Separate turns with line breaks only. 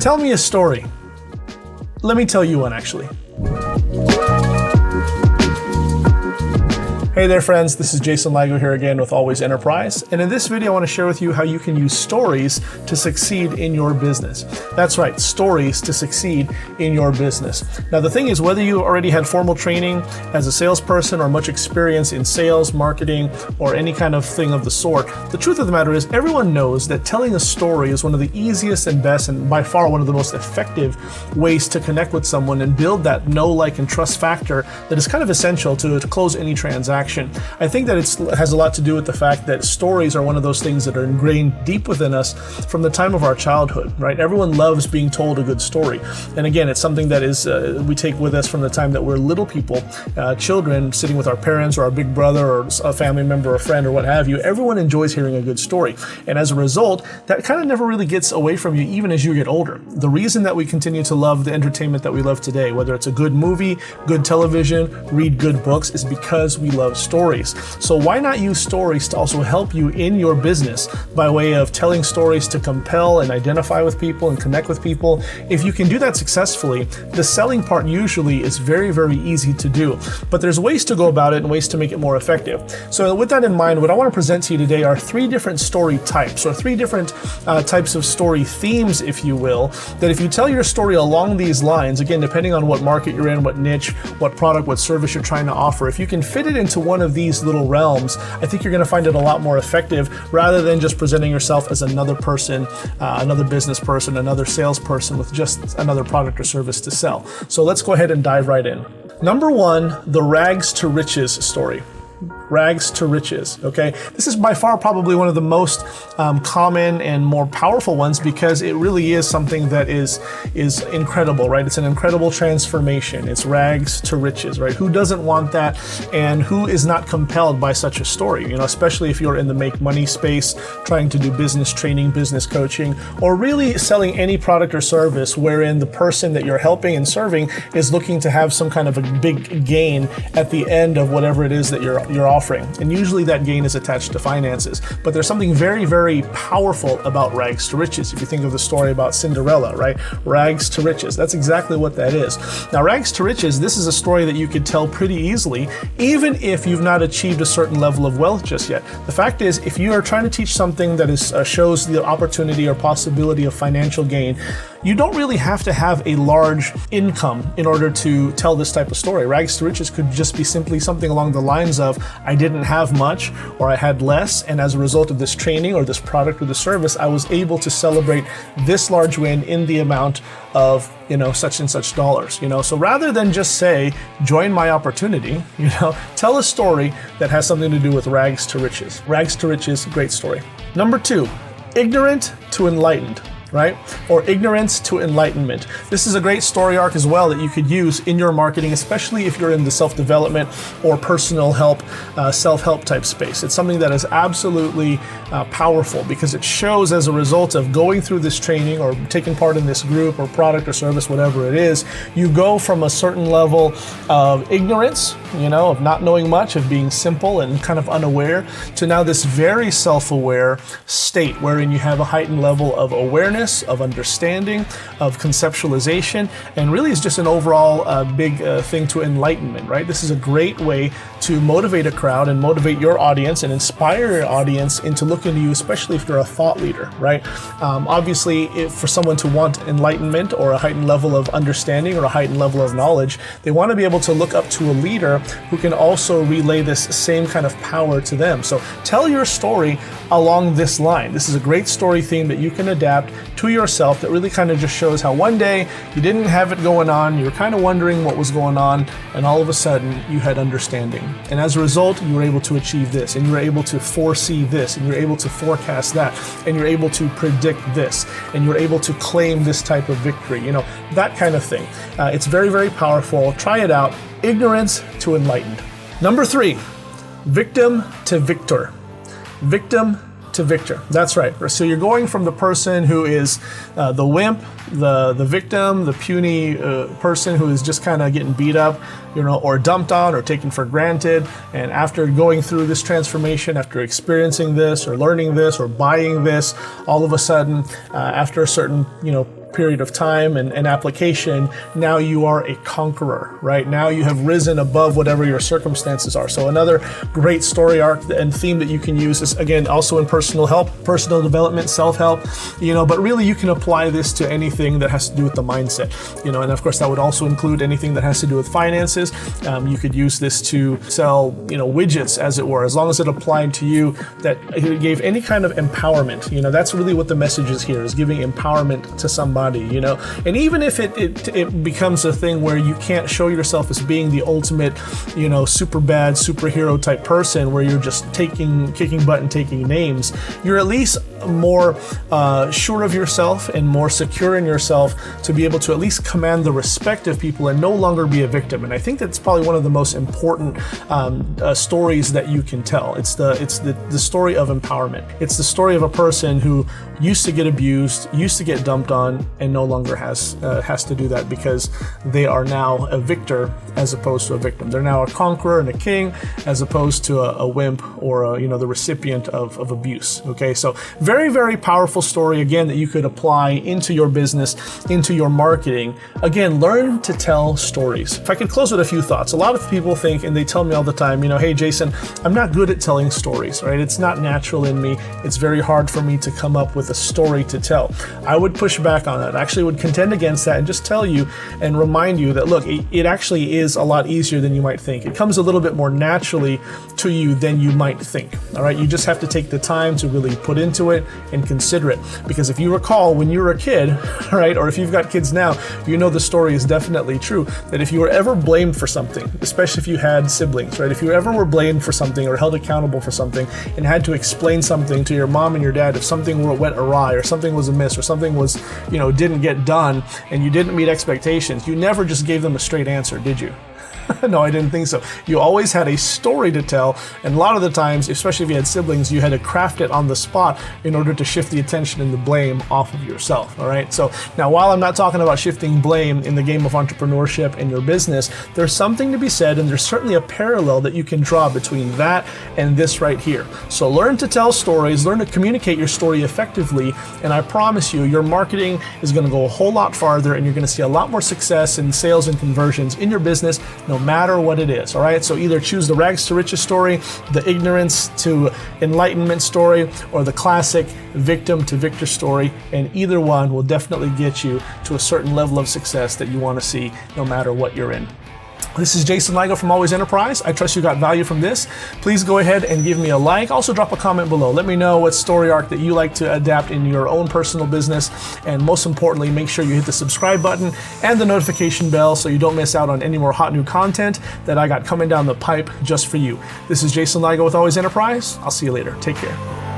Tell me a story. Let me tell you one, actually. Hey there friends, this is Jason Ligo here again with Always Enterprise, and in this video I want to share with you how you can use stories to succeed in your business. That's right, stories to succeed in your business. Now the thing is, whether you already had formal training as a salesperson or much experience in sales, marketing, or any kind of thing of the sort, the truth of the matter is everyone knows that telling a story is one of the easiest and best and by far one of the most effective ways to connect with someone and build that know, like, and trust factor that is kind of essential to close any transaction. I think that it has a lot to do with the fact that stories are one of those things that are ingrained deep within us from the time of our childhood, right? Everyone loves being told a good story. And again, it's something that is we take with us from the time that we're little people, children sitting with our parents or our big brother or a family member or friend or what have you. Everyone enjoys hearing a good story. And as a result, that kind of never really gets away from you even as you get older. The reason that we continue to love the entertainment that we love today, whether it's a good movie, good television, read good books, is because we love stories. So why not use stories to also help you in your business by way of telling stories to compel and identify with people and connect with people? If you can do that successfully, the selling part usually is very, very easy to do. But there's ways to go about it and ways to make it more effective. So with that in mind, what I want to present to you today are 3 different story types, or 3 different types of story themes, if you will, that if you tell your story along these lines, again, depending on what market you're in, what niche, what product, what service you're trying to offer, if you can fit it into one of these little realms, I think you're going to find it a lot more effective rather than just presenting yourself as another person, another business person, another salesperson with just another product or service to sell. So let's go ahead and dive right in. Number 1, the rags to riches story. Rags to riches, okay? This is by far probably one of the most common and more powerful ones because it really is something that is incredible, right? It's an incredible transformation. It's rags to riches, right? Who doesn't want that, and who is not compelled by such a story? You know, especially if you're in the make money space, trying to do business training, business coaching, or really selling any product or service wherein the person that you're helping and serving is looking to have some kind of a big gain at the end of whatever it is that you're offering. And usually that gain is attached to finances. But there's something very, very powerful about rags to riches. If you think of the story about Cinderella, right? Rags to riches. That's exactly what that is. Now, rags to riches, this is a story that you could tell pretty easily, even if you've not achieved a certain level of wealth just yet. The fact is, if you are trying to teach something that is shows the opportunity or possibility of financial gain, you don't really have to have a large income in order to tell this type of story. Rags to riches could just be simply something along the lines of, I didn't have much, or I had less, and as a result of this training or this product or the service, I was able to celebrate this large win in the amount of, you know, such and such dollars, you know. So rather than just say, join my opportunity, you know, tell a story that has something to do with rags to riches. Rags to riches, great story. Number 2, ignorant to enlightened. Right? Or ignorance to enlightenment. This is a great story arc as well that you could use in your marketing, especially if you're in the self-development or personal help, self-help type space. It's something that is absolutely powerful because it shows as a result of going through this training or taking part in this group or product or service, whatever it is, you go from a certain level of ignorance, you know, of not knowing much, of being simple and kind of unaware, to now this very self-aware state wherein you have a heightened level of awareness, of understanding, of conceptualization, and really is just an overall big thing to enlightenment, right? This is a great way to motivate a crowd and motivate your audience and inspire your audience into looking to you, especially if you're a thought leader, right? Obviously, if for someone to want enlightenment or a heightened level of understanding or a heightened level of knowledge, they want to be able to look up to a leader who can also relay this same kind of power to them. So tell your story along this line. This is a great story theme that you can adapt to yourself that really kind of just shows how one day you didn't have it going on, you were kind of wondering what was going on, and all of a sudden you had understanding. And as a result, you were able to achieve this, and you were able to foresee this, and you're able to forecast that, and you're able to predict this, and you're able to claim this type of victory, you know, that kind of thing. It's very, very powerful. Try it out. Ignorance to enlightened. Number 3, victim to victor. Victim to victor. That's right. So you're going from the person who is the wimp, the victim, the puny person who is just kind of getting beat up, you know, or dumped on or taken for granted. And after going through this transformation, after experiencing this or learning this or buying this, all of a sudden, after a certain, period of time and application, now you are a conqueror, right? Now you have risen above whatever your circumstances are. So another great story arc and theme that you can use is, again, also in personal help, personal development, self-help, but really you can apply this to anything that has to do with the mindset, and of course that would also include anything that has to do with finances. You could use this to sell, widgets, as it were, as long as it applied to you, that it gave any kind of empowerment. That's really what the message is here, is giving empowerment to somebody, and even if it becomes a thing where you can't show yourself as being the ultimate, super bad superhero type person where you're just kicking butt and taking names, you're at least more sure of yourself and more secure in yourself to be able to at least command the respect of people and no longer be a victim. And I think that's probably one of the most important stories that you can tell. It's the story of empowerment. It's the story of a person who used to get abused, used to get dumped on, and no longer has to do that because they are now a victor as opposed to a victim. They're now a conqueror and a king as opposed to a wimp or the recipient of abuse. Okay, so very, very powerful story, again, that you could apply into your business, into your marketing. Again, learn to tell stories. If I could close with a few thoughts. A lot of people think, and they tell me all the time, hey, Jason, I'm not good at telling stories, right? It's not natural in me. It's very hard for me to come up with a story to tell. I would push back on that. I actually would contend against that and just tell you and remind you that, look, it actually is a lot easier than you might think. It comes a little bit more naturally to you than you might think. All right, you just have to take the time to really put into it and consider it. Because if you recall when you were a kid, right, or if you've got kids now, the story is definitely true, that if you were ever blamed for something, especially if you had siblings, right, if you ever were blamed for something or held accountable for something and had to explain something to your mom and your dad, if something went awry or something was amiss or something was, didn't get done and you didn't meet expectations, you never just gave them a straight answer, did you? No, I didn't think so. You always had a story to tell, and a lot of the times, especially if you had siblings, you had to craft it on the spot in order to shift the attention and the blame off of yourself, all right? So now, while I'm not talking about shifting blame in the game of entrepreneurship and your business, there's something to be said, and there's certainly a parallel that you can draw between that and this right here. So learn to tell stories, learn to communicate your story effectively, and I promise you, your marketing is going to go a whole lot farther, and you're going to see a lot more success in sales and conversions in your business, no matter what it is, all right? So either choose the rags to riches story, the ignorance to enlightenment story, or the classic victim to victor story, and either one will definitely get you to a certain level of success that you want to see no matter what you're in. This is Jason Ligo from Always Enterprise. I trust you got value from this. Please go ahead and give me a like. Also drop a comment below. Let me know what story arc that you like to adapt in your own personal business. And most importantly, make sure you hit the subscribe button and the notification bell so you don't miss out on any more hot new content that I got coming down the pipe just for you. This is Jason Ligo with Always Enterprise. I'll see you later. Take care.